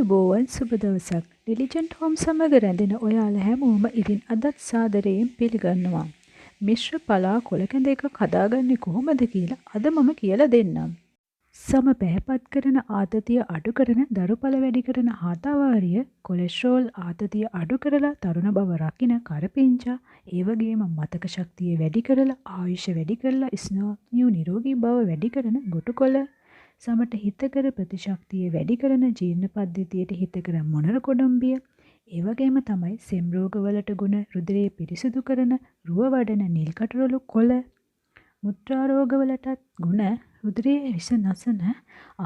ආයුබෝවන් සුබ දවසක්. ඩිලිජන්ට් හෝම් සමග රැඳෙන ඔයාලා හැමෝම ඉතින් අදත් සාදරයෙන් පිළිගන්නවා. මිශ්‍ර පලා කොළ කැඳ එකක් හදාගන්නේ කොහොමද කියලා අද මම කියලා දෙන්නම්. සම පැහැපත් කරන ආතතිය අඩු කරන දරුඵල වැඩි කරන හාතාවාරිය, කොලෙස්ටරෝල් ආතතිය අඩු කරලා තරුණ බව රකින්න කරපිංචා, ඒ වගේම මතක ශක්තිය වැඩි කරලා ආයුෂ වැඩි කරලා ස්නායු නිරෝගී බව වැඩි කරන ගොටුකොළ, සමට හිතකර ප්‍රතිශක්තිය වැඩි කරන ජීර්ණ පද්ධතියට හිතකර මොනර කොඩම්බිය, ඒ වගේම තමයි සෙම් රෝගවලට ගුණ රුධිරය පිරිසිදු කරන රුව වඩන නිල් කටරොළු කොළ, මුත්‍රා රෝගවලටත් ගුණ රුධිරයේ විස නසන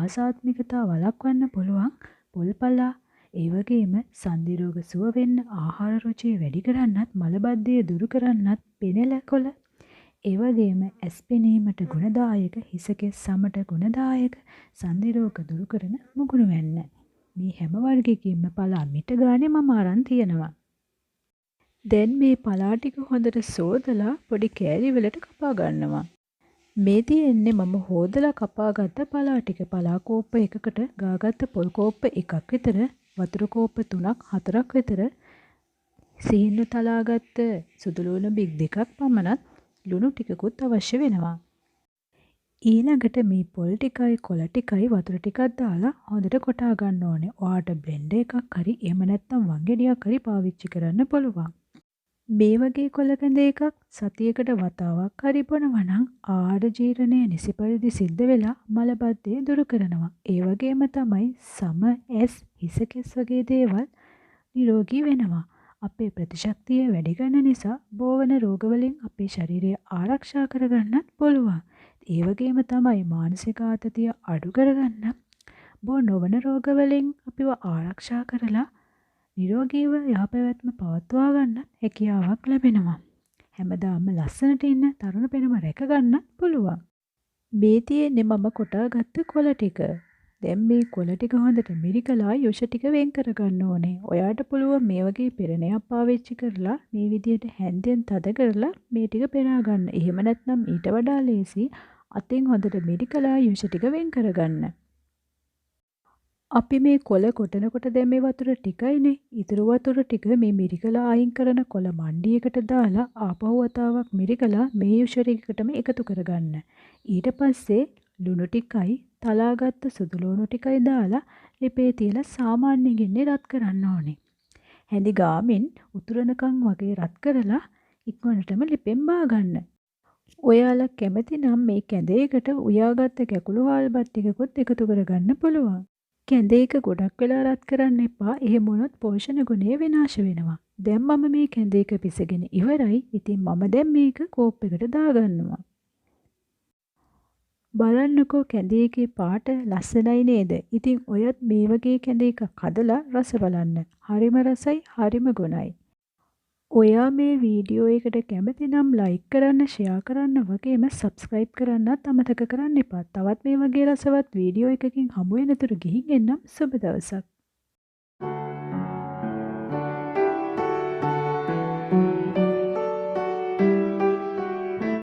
ආසාත්මිකතා වළක්වන්න පුළුවන් පොල්පලා, ඒ වගේම සන්ධි රෝග සුව වෙන්න ආහාර රුචිය වැඩි කරන්නත් මලබද්ධය දුරු කරන්නත් පෙනෙල කොළ, ඒ වගේම ඇස් පෙනීමට ගුණදායක, හිසකෙස් සමට ගුණදායක, සන්ධි රෝග දුරු කරන මුගුරු වෙන්න. මේ හැම වර්ගයකින්ම පලා මිට ගානේ මම අරන් තියෙනවා. දැන් මේ පලා ටික හොඳට සෝදලා පොඩි කෑලි වලට කපා ගන්නවා. මේ තියෙන්නේ මම හොදලා කපාගත්ත පලා ටික. පලා කෝප්ප එකකට ගාගත්ත පොල් කෝප්ප එකක් විතර, වතුර කෝප්ප 3ක් 4ක් විතර, සීනු තලාගත්ත සුදු ලුණු බිග් 2ක් පමණත් ලුණු ටිකකුත් අවශ්‍ය වෙනවා. ඊළඟට මේ පොල් ටිකයි කොළ ටිකයි වතුර ටිකක් දාලා හොඳට කොටා ගන්න ඕනේ. ඔයාට බ්ලෙන්ඩර් එකක් හරි එහෙම නැත්නම් වංගෙඩියක් හරි පාවිච්චි කරන්න පුළුවන්. මේ වගේ කොළ කැඳ එකක් සතියකට වතාවක් හරි බොනවා නම් ආහාර ජීර්ණය නිසි පරිදි සිද්ධ වෙලා මලබද්ධය දුරු කරනවා. ඒ වගේම තමයි සම, ඇස්, හිසකෙස් වගේ දේවල් නිරෝගී වෙනවා. අපේ ප්‍රතිශක්තිය වැඩි කරන නිසා බෝවන රෝගවලින් අපේ ශරීරය ආරක්ෂා කරගන්නත් පුළුවන්. ඒ වගේම තමයි මානසික ආතතිය අඩු කරගන්න, බෝ නොවන රෝගවලින් අපිව ආරක්ෂා කරලා නිරෝගීව යහපැවැත්ම පවත්වා ගන්න හැකියාවක් ලැබෙනවා. හැමදාම ලස්සනට ඉන්න තරුණ පෙනුම රැක ගන්නත් පුළුවන්. මේ තියෙන්නේ මම කොටාගත්ත කොළ ටික. දැන් මේ කොළ ටික හොඳට මිරිකලා යොෂ ටික වෙන් කරගන්න ඕනේ. ඔයාට පුළුවන් මේ වගේ පෙරණයක් පාවිච්චි කරලා මේ විදිහට හැන්දෙන් තද කරලා මේ ටික පෙරා ගන්න. එහෙම නැත්නම් ඊට වඩා ලේසි අතින් හොඳට මිරිකලා යොෂ ටික වෙන් කරගන්න. අපි මේ කොළ කොටනකොට දැන් මේ වතුර ටිකයිනේ. ඉතුරු වතුර ටික මේ මිරිකලා අයින් කරන කොළ මණ්ඩියකට දාලා ආපහු වතාවක් මිරිකලා මේ යොෂ ටිකටම එකතු කරගන්න. ඊට පස්සේ ලුණු ටිකයි තලාගත්ත සුදු ලුණු ටිකයි දාලා ලිපේ තියලා සාමාන්‍ය ගින්නේ රත් කරන්න ඕනේ. හැඳි ගාමින් උතුරනකම් වගේ රත් කරලා ඉක්මනටම ලිපෙන් බාගන්න. ඔයාලා කැමති නම් මේ කැඳේකට උයාගත්ත කැකුළු හාල්බත් ටිකකුත් එකතු කරගන්න පුළුවන්. කැඳ එක ගොඩක් වෙලා රත් කරන්න එපා. එහෙම වුණොත් පෝෂණ ගුණය විනාශ වෙනවා. දැන් මම මේ කැඳ එක පිසගෙන ඉවරයි. ඉතින් මම දැන් මේක කෝප් එකට දාගන්නවා. බලන්නකෝ කැඳ එකේ පාට ලස්සනයි නේද? ඉතින් ඔයත් මේ වගේ කැඳ එකක් හදලා රස බලන්න. හරිම රසයි, හරිම ගුණයි. ඔයා මේ වීඩියෝ එකට කැමති නම් ලයික් කරන්න, ෂෙයා කරන්න වගේම සබ්ස්ක්‍රයිබ් කරන්නත් අමතක කරන්න එපා. තවත් මේ වගේ රසවත් වීඩියෝ එකකින් හමු වෙනතුරු ගිහින් එන්නම්. සුබ දවසක්.